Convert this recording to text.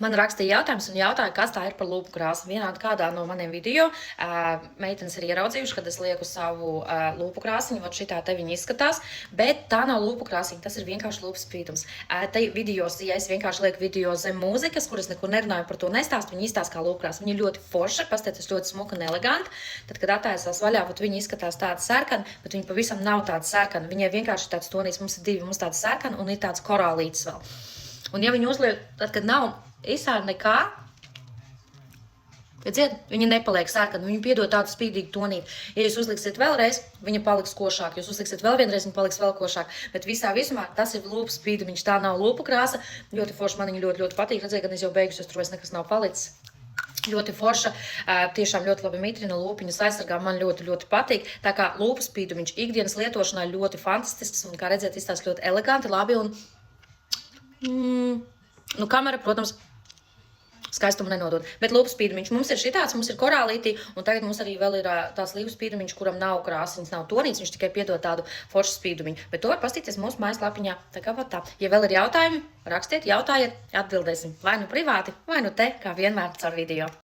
Man rakstīja jautājums un jautāja, kas tā ir par lūpu krāsu. Vienādi kādā no maniem video meitenes ir ieraudzījuši, kad es lieku savu lūpu krāsiņu, ot šitā te viņa izskatās, bet tā nav lūpu krāsiņa, tas ir vienkārši lūpu spīdums. Te videos, ja es vienkārši lieku video zem mūzikas, kuras nekur nerunāju par to nestāstu, viņi izstāsta kā lūpu krāsa. Viņa ir ļoti forša, pastāties ļoti smuka un eleganta. Tad, kad attaisās vaļā, viņa izskatās tāda sarkana, bet viņa pavisam nav tāda sarkana. Viņai vienkārši tāds tonīs, mums ir divi, mums tāda sarkana un ir tāds korālītis vēl. Un ja viņu uzliek, tad, kad nav izsāra nekā, redziet, viņa nepaliek sarkana, viņa piedod tādu spīdīgu tonīti. Ja jūs uzliksiet vēlreiz, viņa paliks košāk, jūs uzliksiet vēl vienreiz, viņa paliks vēl košāk. Bet visā visumā tas ir lūpu spīdumiņš, tā nav lūpu krāsa. Ļoti forša, man viņa ļoti, ļoti patīk. Redzēju, gan es jau beigusies, tur vairs nekas nav palicis. Ļoti forša, tiešām ļoti labi mitrina, lūpiņas aizsargā, man ļoti, ļoti patīk. Tā kā lūpu spīdumiņš ikdienas lietošanā ļoti fantastisks un, kā redzēt, izstāsta ļoti eleganti, labi un... Nu, kamera, protams, skaistumu nenodod. Bet lūpu spīdumiņš mums ir šitāds, mums ir korālītī, un tagad mums arī vēl ir tās lūpu spīdumiņš, kuram nav krāsiņas, nav tonīts, viņš tikai piedod tādu foršu spīdumiņu. Bet to var pastīties mūsu mājaslapiņā. Tā kā tā. Ja vēl ir jautājumi, rakstiet, jautājiet, atbildēsim. Vai nu privāti, vai nu te, kā vienmēr, caur video.